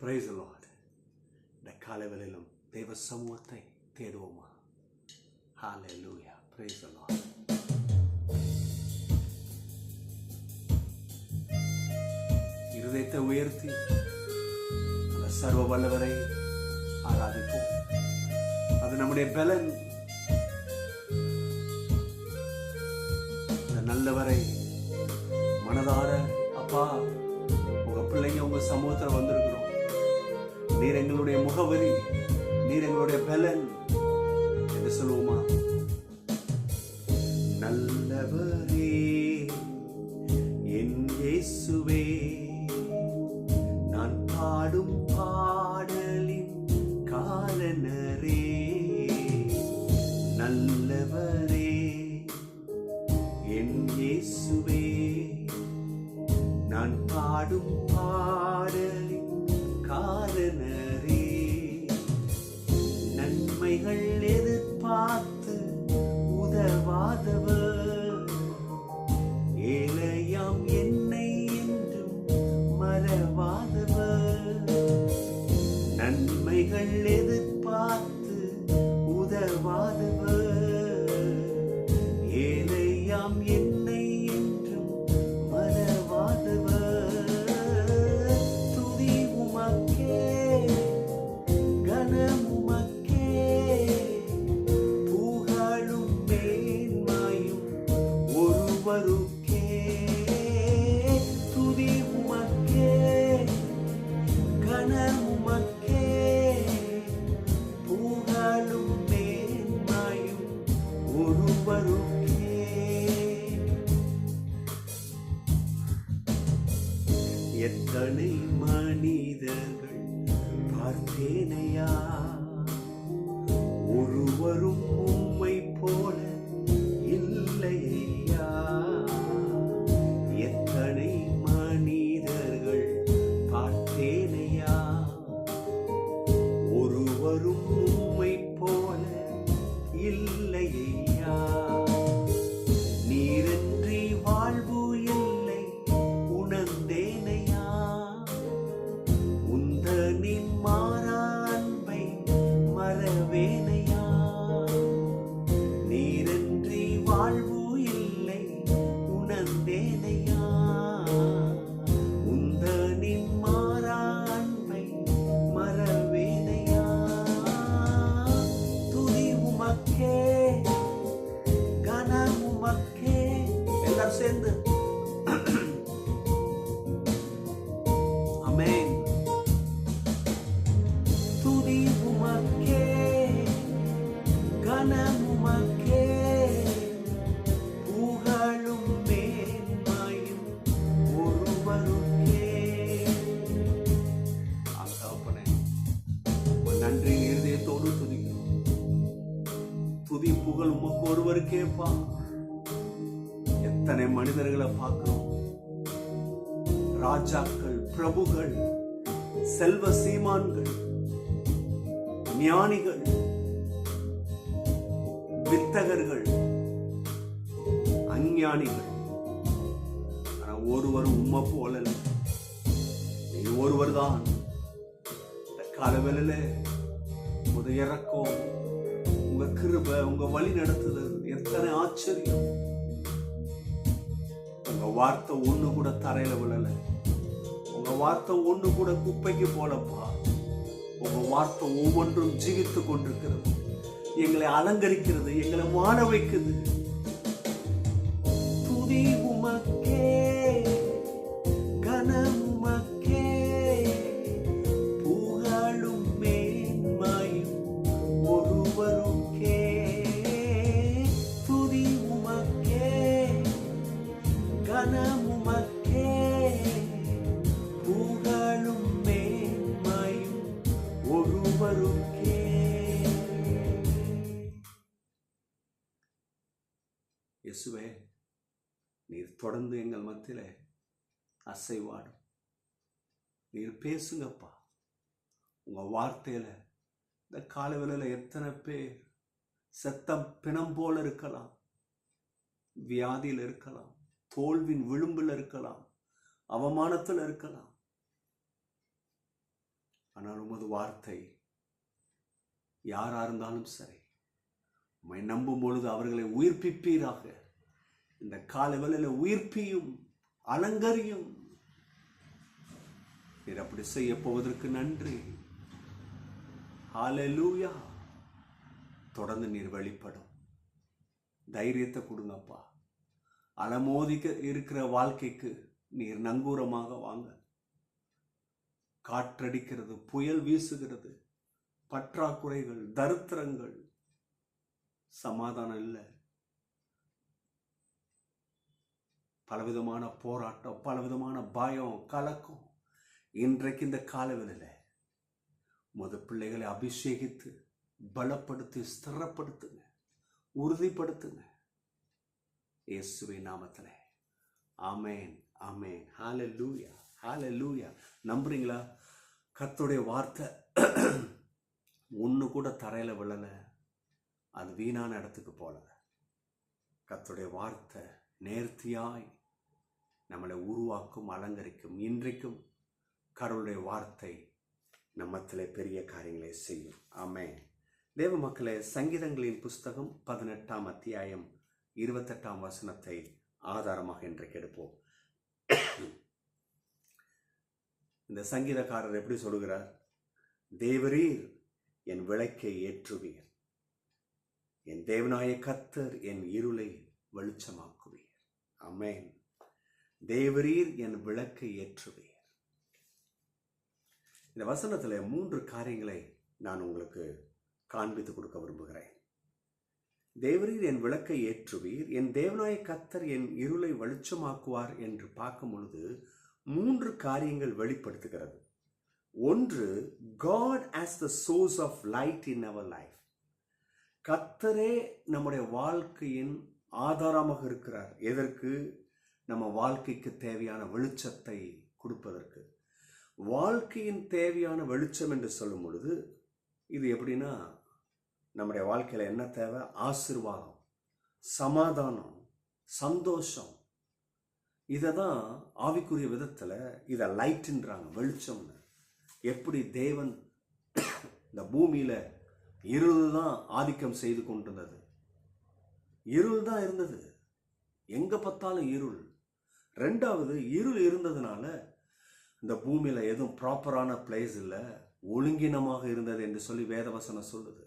Praise the Lord. இந்த காலைவேளையிலும் தேவ சமூகத்தை தேடுவோமா? Hallelujah. Praise the Lord. இருதயத்தை உயர்த்தி அந்த சர்வ வல்லவரை ஆராதிப்போம். அது நம்முடைய பலன். இந்த நல்லவரை மனதார அப்பா உங்க பிள்ளைங்க உங்க சமூகத்தில் வந்திருக்கிறோம். நீர் எங்களுடைய முகவரி, நீர் எங்களுடைய பலன் என்று சொல்லுவோமா? நல்லவரே என் இயேசுவே, நான் பாடும் பாடலின் காரணரே. நல்லவரே என் இயேசுவே, நான் பாடும் பாடலின் காரணரே. நன்மைகள் எதிர்பார்த்து உதவாதவர், ஏழையாம் என்னை என்றும் மறவாதவர். நன்மைகள் எதிர்பார்த்து உதவாதவர், ஏழையாம் என்னை என்றும் மறவாதவர். துதி உமக்கே, கனம் உமக்கே, புகழும் மேன்மையும் ஒருவருக்கே. துதி உமக்கே, கனம் உமக்கே, புகழும் மேன்மையும் ஒருவருக்கே. எத்தனை மனிதர்கள் பார்த்தேனையா, ஒருவரும் உம்மை போல இல்லையா. எத்தனை மனிதர்கள் பார்த்தேனையா, ஒருவரும் உம்மை போல இல்லையா. நீரின்றி வாழ்வு இல்லை உணர்ந்தேனையா, உந்தனின் மாறா அன்பை மறவேனையா. நீரின்றி வாழ்வு இல்லை உணர்ந்தேனையா, உந்தனின் மாறா அன்பை மறவேனையா. துதி உமக்கே, கனம் உமக்கே. எல்லாரும் சேர்ந்து ஆமென். துதி உமக்கே, கனம் உமக்கே, புகழும் மேன்மையும் ஒருவருக்கே. ஆண்டவரே, உம்மை நன்றி இருதயத்தோடு துதிக்கிறோம். துதி புகழ் உமக்கு ஒருவருக்கேப்பா. எத்தனை மனிதர்களை பார்க்கிறோம், ராஜாக்கள், பிரபுகள், செல்வ சீமான்கள், ஞானிகள், வித்தகர்கள், அஞ்ஞானிகள். ஆனா ஒருவரும் உம்மை போல இல்லை. நீங்க ஒருவர் தான். இந்த காலவேளையில உங்க இறக்கம், உங்க கிருபை, உங்க வழி நடத்துதல் எத்தனை ஆச்சரியம். உங்க வார்த்தை ஒண்ணு கூட தரையில விழல. உங்க வார்த்தை ஒண்ணு கூட குப்பைக்கு போலப்பா. உங்க வார்த்தை ஒவ்வொன்றும் ஜீவித்துக் கொண்டிருக்கிறது, எங்களை அலங்கரிக்கிறது, எங்களை வாழ வைக்குது. துதி உமக்கே, கனம் உமக்கே, புகழும் மேன்மையும் ஒருவருக்கே. துதி உமக்கே, கனம் உமக்கே, புகழும் மேன்மையும் ஒருவருக்கே. இயேசுவே, நீர் தொடர்ந்து எங்கள் மத்தியில அசைவாடும். நீர் பேசுங்கப்பா. உங்க வார்த்தையில இந்த காலவேளையில எத்தனை பேர் செத்தம் பிணம் போல இருக்கலாம், வியாதியில் இருக்கலாம், தோல்வின் விளிம்பில் இருக்கலாம், அவமானத்தில் இருக்கலாம். ஆனால் உமது வார்த்தை யாரா இருந்தாலும் சரி, உம்மை நம்பும் பொழுது அவர்களை உயிர்ப்பிப்பீராக. இந்த காலை வேளையில உயிர்ப்பியும் அலங்கரியும். நீர் அப்படி செய்ய போவதற்கு நன்றி. ஹல்லேலூயா. தொடர்ந்து நீர் வெளிப்படும். தைரியத்தை கொடுங்கப்பா. அலமோதிக்க இருக்கிற வாழ்க்கைக்கு நீர் நங்கூரமாக வாங்க. காற்றடிக்கிறது, புயல் வீசுகிறது, பற்றாக்குறைகள், தரித்திரங்கள், சமாதானம் இல்லை, பலவிதமான போராட்டம், பலவிதமான பயம், கலக்கம். இன்றைக்கு இந்த காலவெளியில உமது பிள்ளைகளை அபிஷேகித்து பலப்படுத்தி ஸ்திரப்படுத்துங்க, உறுதிப்படுத்துங்க. இயேசுவின் நாமத்திலே ஆமென், ஆமென். ஹல்லேலூயா, ஹல்லேலூயா. நம்புறீங்களா? கர்த்தருடைய வார்த்தை ஒன்று கூட தரையில் விழல, அது வீணான இடத்துக்கு போல. கர்த்தருடைய வார்த்தை நேர்த்தியாய் நம்மளை உருவாக்கும், அலங்கரிக்கும். இன்றைக்கும் கடவுளுடைய வார்த்தை நம்மத்திலே பெரிய காரியங்களை செய்யும். ஆமென். தேவ மக்களே, சங்கீதங்களின் புஸ்தகம் 18ஆம் அத்தியாயம் 28ஆம் வசனத்தை ஆதாரமாக இன்றைக்கு எடுப்போம். இந்த சங்கீதக்காரர் எப்படி சொல்கிறார்? தேவரீர் என் விளக்கை ஏற்றுவீர், என் தேவனாய கர்த்தர் என் இருளை வெளிச்சமாக்குவீர். ஆமென். தேவரீர் என் விளக்கை ஏற்றுவீர். இந்த வசனத்தில் 3 காரியங்களை நான் உங்களுக்கு காண்பித்து கொடுக்க விரும்புகிறேன். தேவரீர் என் விளக்கை ஏற்றுவீர், என் தேவனாய கர்த்தர் என் இருளை வெளிச்சமாக்குவார் என்று பார்க்கும் பொழுது 3 காரியங்கள் வெளிப்படுத்துகிறது. ஒன்று, God as the source of light in our life. கர்த்தரே நம்முடைய வாழ்க்கையின் ஆதாரமாக இருக்கிறார். எதற்கு? நம்ம வாழ்க்கைக்கு தேவையான வெளிச்சத்தை கொடுப்பதற்கு. வாழ்க்கையின் தேவையான வெளிச்சம் என்று சொல்லும் பொழுது இது எப்படின்னா, நம்முடைய வாழ்க்கையில் என்ன தேவை? ஆசீர்வாதம், சமாதானம், சந்தோஷம். இதை தான் ஆவிக்குரிய விதத்தில் இதை லைட்ன்றாங்க, வெளிச்சம்னு. எப்படி தேவன் இந்த பூமியில் இருள் தான் ஆதிக்கம் செய்து கொண்டிருந்தது, இருள் தான் இருந்தது, எங்கே பார்த்தாலும் இருள். 2வது, இருள் இருந்ததுனால இந்த பூமியில் எதுவும் ப்ராப்பரான பிளேஸ் இல்லை, ஒழுங்கினமாக இருந்தது என்று சொல்லி வேதவசனம் சொல்லுது.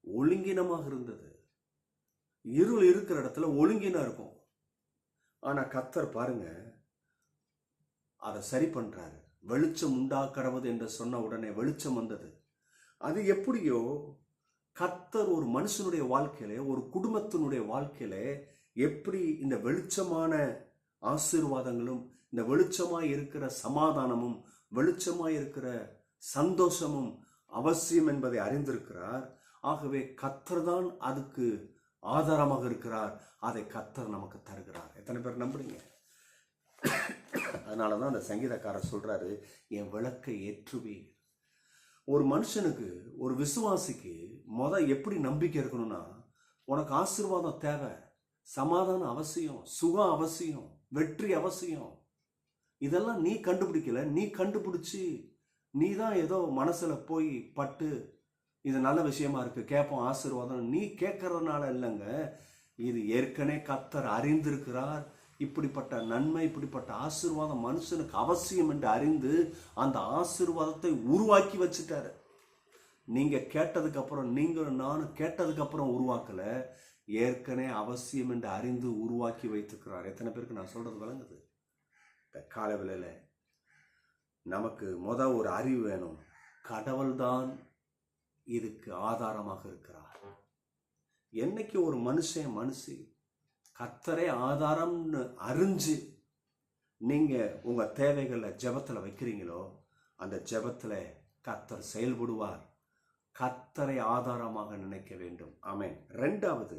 ஒழுங்கினமாக இருந்தது. இருள் இருக்கிற இடத்துல ஒழுங்கினா இருக்கும். ஆனால் கர்த்தர் பாருங்க, அதை சரி பண்றாரு. வெளிச்சம் உண்டாக்கறது என்று சொன்ன உடனே வெளிச்சம் வந்தது. அது எப்படியோ கர்த்தர் ஒரு மனுஷனுடைய வாழ்க்கையில, ஒரு குடும்பத்தினுடைய வாழ்க்கையில எப்படி இந்த வெளிச்சமான ஆசீர்வாதங்களும், இந்த வெளிச்சமாய் இருக்கிற சமாதானமும், வெளிச்சமாய் இருக்கிற சந்தோஷமும் அவசியம் என்பதை அறிந்திருக்கிறார். ஆகவே கர்த்தர் தான் அதுக்கு ஆதாரமாக இருக்கிறார். அதை கர்த்தர் நமக்கு தருகிறார். எத்தனை பேர் நம்புறீங்க? அதனாலதான் அந்த சங்கீதக்காரர் சொல்றாரு, என் விளக்கை ஏற்றுவீர். ஒரு மனுஷனுக்கு, ஒரு விசுவாசிக்கு எப்படி நம்பிக்கை இருக்கணும்னா, உனக்கு ஆசீர்வாதம் தேவை, சமாதானம் அவசியம், சுகம் அவசியம், வெற்றி அவசியம். இதெல்லாம் நீ கண்டுபிடிக்கல. நீ கண்டுபிடிச்சு நீ தான் ஏதோ மனசுல போய் பட்டு இது நல்ல விஷயமா இருக்கு, கேட்போம் ஆசீர்வாதம், நீ கேட்கறதுனால இல்லைங்க. இது ஏற்கனவே கர்த்தர் அறிந்திருக்கிறார். இப்படிப்பட்ட நன்மை, இப்படிப்பட்ட ஆசீர்வாதம் மனுஷனுக்கு அவசியம் என்று அறிந்து அந்த ஆசீர்வாதத்தை உருவாக்கி வச்சுட்டாரு. நீங்க கேட்டதுக்கு அப்புறம், நீங்களும் நானும் கேட்டதுக்கு அப்புறம் உருவாக்கல, ஏற்கனவே அவசியம் என்று அறிந்து உருவாக்கி வைத்திருக்கிறார். எத்தனை பேருக்கு நான் சொல்றது விளங்குது? இந்த காலவேளையில நமக்கு ஒரு அறிவு வேணும். கடவுள்தான் இதுக்கு ஆதாரமாக இருக்கிறார். என்னைக்கு ஒரு மனுஷி கர்த்தரே ஆதாரம்னு அறிஞ்சு நீங்க உங்க தேவைகளை ஜெபத்துல வைக்கிறீங்களோ, அந்த ஜெபத்துல கர்த்தர் செயல்படுவார். கர்த்தரை ஆதாரமாக நினைக்க வேண்டும். ஆமென். 2வது,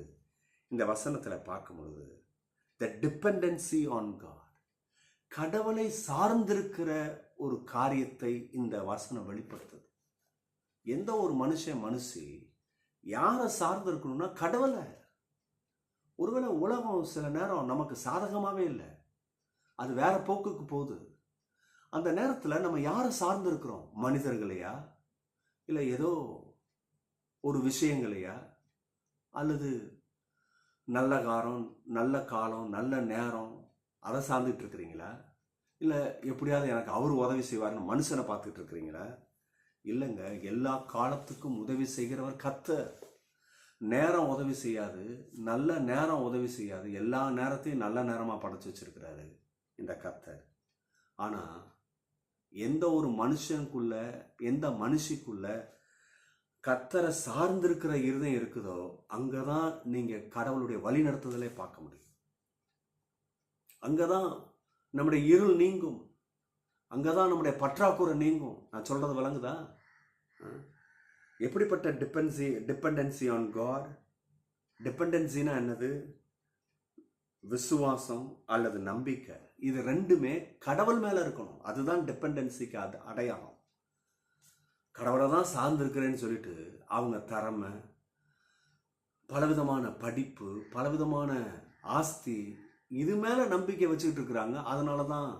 இந்த வசனத்துல பார்க்கும் பொழுது the dependency on God, கடவுளை சார்ந்திருக்கிற ஒரு காரியத்தை இந்த வசனம் வெளிப்படுத்துது. எந்த ஒரு மனுஷி யாரை சார்ந்து இருக்கணும்னா கடவுளை. ஒருவேளை உலகம் சில நேரம் நமக்கு சாதகமாகவே இல்லை, அது வேற போக்குக்கு போகுது. அந்த நேரத்தில் நம்ம யாரை சார்ந்து இருக்கிறோம்? மனிதர்களையா, இல்லை ஏதோ ஒரு விஷயங்களையா, அல்லது நல்ல காலம் நல்ல நேரம் அதை சார்ந்துட்டு இருக்கிறீங்களா? இல்லை எப்படியாவது எனக்கு அவர் உதவி செய்வார்னு மனுஷனை பார்த்துட்டு இருக்கிறீங்களா? இல்லைங்க, எல்லா காலத்துக்கும் உதவி செய்கிறவர் கர்த்தர். நேரம் உதவி செய்யாது, நல்ல நேரம் உதவி செய்யாது, எல்லா நேரத்தையும் நல்ல நேரமாக படைச்சு வச்சிருக்கிறாரு இந்த கர்த்தர். ஆனால் எந்த ஒரு மனுஷனுக்குள்ள, எந்த மனுஷிக்குள்ள கர்த்தரை சார்ந்திருக்கிற இருதயம் இருக்குதோ, அங்கதான் நீங்க கடவுளுடைய வழி நடத்துதலே பார்க்க முடியும். அங்கதான் நம்முடைய இருள் நீங்கும், அங்கதான் நம்முடைய பற்றாக்குறை நீங்கும். நான் சொல்றது விளங்குதா? எப்படிப்பட்ட டிபெண்டன்சி ஆன் காட்? டிபெண்டன்சினா என்னது? விசுவாசம் அல்லது நம்பிக்கை. இது ரெண்டுமே கடவுள் மேல இருக்கணும். அதுதான் டிபெண்டன்சிக்கு அடையாளம். கடவுளை தான் சார்ந்திருக்கிறேன்னு சொல்லிட்டு அவங்க திறமை, பலவிதமான படிப்பு, பலவிதமான ஆஸ்தி, இது மேல நம்பிக்கை வச்சுக்கிட்டு இருக்கிறாங்க. அதனால தான்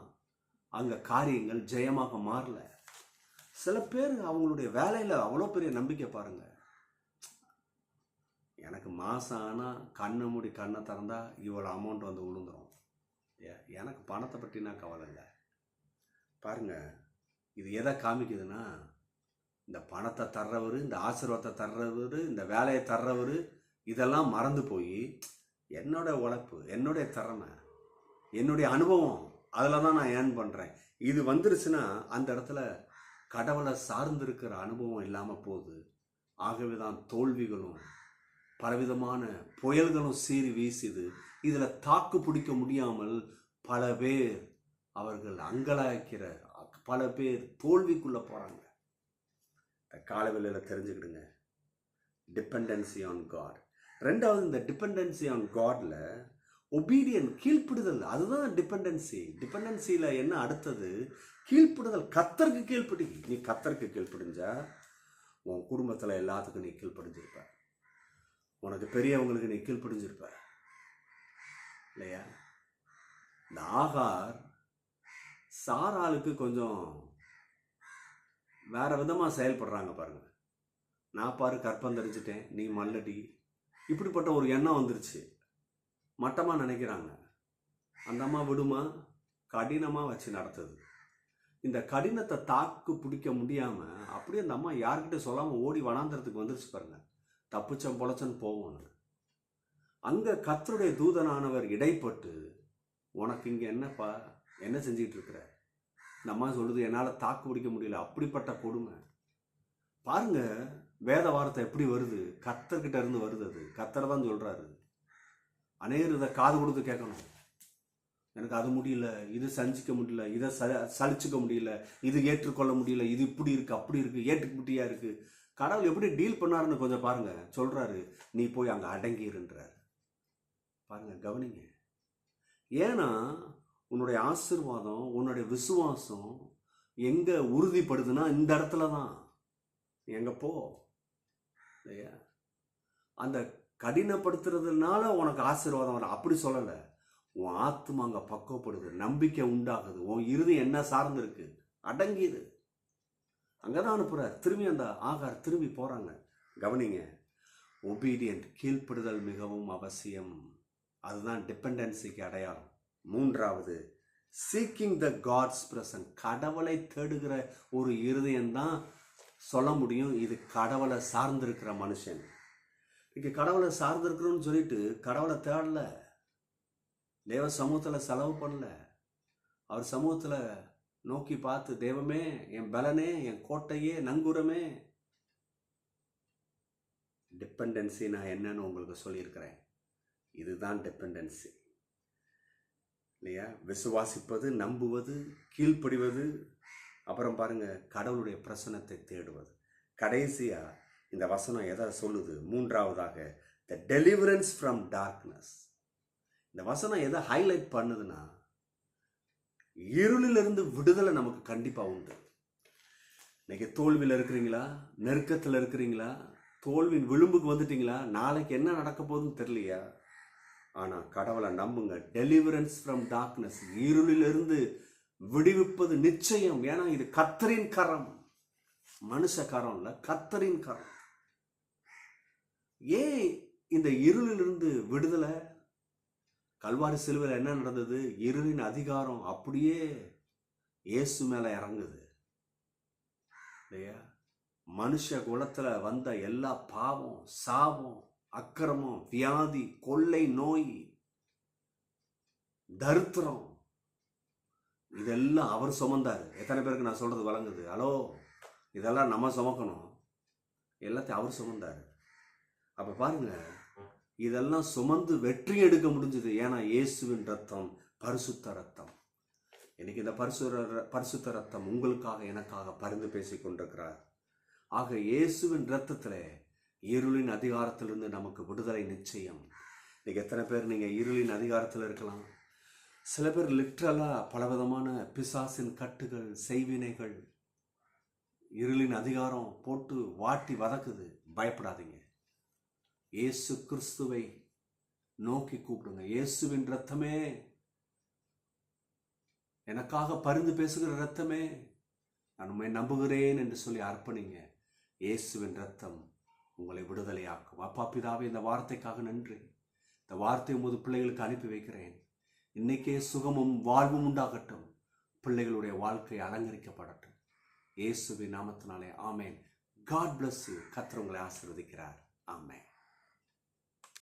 அங்க காரியங்கள் ஜெயமாக மாறல. சில பேர் அவங்களுடைய வேலையில அவ்வளோ பெரிய நம்பிக்கை பாருங்க. எனக்கு மாசம் ஆனால் கண்ணை திறந்தா இவ்வளோ அமௌண்ட் வந்து விழுந்துடும். எனக்கு பணத்தை பற்றி நான் கவலை இல்லை. பாருங்க, இது எதை காமிக்குதுன்னா, இந்த பணத்தை தர்றவர், இந்த ஆசீர்வாதத்தை தர்றவர், இந்த வேலையை தர்றவர், இதெல்லாம் மறந்து போய் என்னோட உழைப்பு, என்னுடைய திறமை, என்னுடைய அனுபவம், அதில் தான் நான் ஏர்ன் பண்ணுறேன். இது வந்துருச்சுன்னா அந்த இடத்துல கடவுளை சார்ந்திருக்கிற அனுபவம் இல்லாமல் போகுது. ஆகவே தான் தோல்விகளும் பலவிதமான புயல்களும் சீறி வீசுது. இதில் தாக்கு பிடிக்க முடியாமல் பல பேர் அவர்கள் அங்கலாய்க்கிற, பல பேர் தோல்விக்குள்ளே போகிறாங்க. காலவெளியில் தெரிஞ்சுக்கிடுங்க, டிபெண்டன்சி ஆன் காட். ரெண்டாவது, இந்த டிபெண்டன்சி ஆன் காட்ல ஒபீடியன், கீழ்ப்படுதல், அதுதான் டிபெண்டன்சி. டிபெண்டன்சியில் என்ன அடுத்தது? கீழ்ப்படுதல். கர்த்தருக்கு கீழ்ப்படி. நீ கர்த்தருக்கு கீழ்ப்படிஞ்சா உன் குடும்பத்தில் எல்லாத்துக்கும் நீ கீழ்ப்படிஞ்சிருப்ப, உனக்கு பெரியவங்களுக்கு நீ கீழ்ப்படிஞ்சிருப்ப இல்லையா? இந்த ஆகார் சாராளுக்கு கொஞ்சம் வேற விதமாக செயல்படுறாங்க பாருங்க. நான் பாரு கற்பம் தெரிஞ்சிட்டேன், நீ மல்லடி, இப்படிப்பட்ட ஒரு எண்ணம் வந்துருச்சு. மட்டமாக நினைக்கிறாங்க. அந்த அம்மா விடுமா, கடினமாக வச்சு நடத்துது. இந்த கடினத்தை தாக்கு பிடிக்க முடியாமல் அப்படியே அந்த அம்மா யார்கிட்ட சொல்லாமல் ஓடி வனாந்திரத்துக்கு வந்துருச்சு பாருங்க. தப்புச்சம் பொழச்சன்னு போவோம். அங்கே கர்த்தருடைய தூதனானவர் இடைப்பட்டு, உனக்கு இங்கே என்னப்பா, என்ன செஞ்சிட்டு இருக்கிற? இந்த அம்மா சொல்லுது, என்னால் தாக்கு பிடிக்க முடியல. அப்படிப்பட்ட கொடுமை பாருங்க. வேத வார்த்தை எப்படி வருது? கர்த்தர்கிட்ட இருந்து வருது. அது கர்த்தர் தான் சொல்றாரு. அநேகர் இதை காது கொடுத்து கேட்கணும். எனக்கு அது முடியல, இது சஞ்சிக்க முடியல, இதை சலிச்சுக்க முடியல, இது ஏற்றுக்கொள்ள முடியல, இது இப்படி இருக்கு, அப்படி இருக்கு, ஏற்றுக்கிட்டியா இருக்கு. கடவுள் எப்படி டீல் பண்ணாருன்னு கொஞ்சம் பாருங்க. சொல்றாரு, நீ போய் அங்கே அடங்கிருன்றார். பாருங்க, கவனிங்க. ஏன்னா உன்னுடைய ஆசீர்வாதம், உன்னுடைய விசுவாசம் எங்க உறுதிப்படுதுன்னா இந்த இடத்துல தான். எங்க போ இல்லையா? அந்த கடினப்படுத்துறதுனால உனக்கு ஆசீர்வாதம் வர அப்படி சொல்லலை. உன் ஆத்மா அங்கே பக்குவப்படுது, நம்பிக்கை உண்டாகுது, உன் இருதயம் என்ன சார்ந்து இருக்கு, அடங்கிது. அங்கதான் அனுப்புறார். திரும்பி அந்த ஆகார் திரும்பி போறாங்க. கவனிங்க, ஒபீடியன்ட், கீழ்ப்படுதல் மிகவும் அவசியம். அதுதான் டிபெண்டன்சிக்கு அடையாளம். மூன்றாவது, சீக்கிங் த காட்ஸ் பிரசன்ட், கடவுளை தேடுகிற ஒரு இருதயம் தான் சொல்ல முடியும் இது கடவுளை சார்ந்திருக்கிற மனுஷன். இன்னைக்கு கடவுளை சார்ந்திருக்கிறோன்னு சொல்லிட்டு கடவுளை தேடல, தேவ சமூகத்தில் செலவு பண்ணல, அவர் சமூகத்தில் நோக்கி பார்த்து, தெய்வமே, என் பலனே, என் கோட்டையே, நங்கூரமே. டிபெண்டன்சி நான் என்னன்னு உங்களுக்கு சொல்லியிருக்கிறேன். இதுதான் டிபெண்டன்சி இல்லையா? விசுவாசிப்பது, நம்புவது, கீழ்ப்படிவது, அப்புறம் பாருங்க கடவுளுடைய பிரசன்னத்தை தேடுவது. கடைசியா இந்த வசனம் எதை சொல்லுது? மூன்றாவதாக, த டெலிவரன்ஸ் ஃப்ரம் டார்க்னஸ். இந்த வசனம் எதை ஹைலைட் பண்ணுதுன்னா, இருளிலிருந்து விடுதலை நமக்கு கண்டிப்பா உண்டு. இன்னைக்கு தோல்வியில் இருக்கிறீங்களா? நெருக்கத்தில் இருக்கிறீங்களா? தோல்வியின் விளிம்புக்கு வந்துட்டீங்களா? நாளைக்கு என்ன நடக்க போகுதுன்னு தெரியலையா? ஆனா கடவுளை நம்புங்க. டெலிவரன்ஸ் ஃப்ரம் டார்க்னஸ், இருளிலிருந்து விடுவிப்பது நிச்சயம். ஏன்னா இது கர்த்தரின் கரம், மனுஷ கரம் இல்ல, கர்த்தரின் கரம். ஏன் இந்த இருளிலிருந்து விடுதலை? கல்வாரி சிலுவையில் என்ன நடந்தது? இருளின் அதிகாரம் அப்படியே இயேசு மேல இறங்குது இல்லையா? மனுஷ குலத்துல வந்த எல்லா பாவம், சாபம், அக்கிரமம், வியாதி, கொள்ளை நோய், தரித்திரம், இதெல்லாம் அவர் சுமந்தாரு. எத்தனை பேருக்கு நான் சொல்றது வழங்குது? ஹலோ, இதெல்லாம் நம்ம சுமக்கணும், எல்லாத்தையும் அவர் சுமந்தாரு. அப்ப பாருங்க, இதெல்லாம் சுமந்து வெற்றி எடுக்க முடிஞ்சது. ஏன்னா இயேசுவின் ரத்தம் பரிசுத்த ரத்தம். இன்னைக்கு இந்த பரிசுத்த ரத்தம் உங்களுக்காக எனக்காக பரிந்து பேசிக் கொண்டிருக்கிறார். ஆக இயேசுவின் ரத்தத்துல இருளின் அதிகாரத்திலிருந்து நமக்கு விடுதலை நிச்சயம். இன்னைக்கு எத்தனை பேர் நீங்க இருளின் அதிகாரத்தில் இருக்கலாம்? சில பேர் லிட்ரலா பலவிதமான பிசாசின் கட்டுகள், செய்வினைகள், இருளின் அதிகாரம் போட்டு வாட்டி வதக்குது. பயப்படாதீங்க. இயேசு கிறிஸ்துவை நோக்கி கூப்பிடுங்க. இயேசுவின் ரத்தமே, எனக்காக பரிந்து பேசுகிற ரத்தமே, நான் உண்மை நம்புகிறேன் என்று சொல்லி அர்ப்பணிங்க. இயேசுவின் ரத்தம் உங்களை விடுதலையாக்கும். அப்பா பிதாவே, இந்த வார்த்தைக்காக நன்றி. இந்த வார்த்தை உமது பிள்ளைகளுக்கு அனுப்பி வைக்கிறேன். இன்னைக்கே சுகமும் வாழ்வும் உண்டாகட்டும். பிள்ளைகளுடைய வாழ்க்கை அலங்கரிக்கப்படட்டும். இயேசுவின் நாமத்தினாலே ஆமேன். God bless you. கர்த்தர் உங்களை ஆசீர்வதிக்கிறார். ஆமேன்.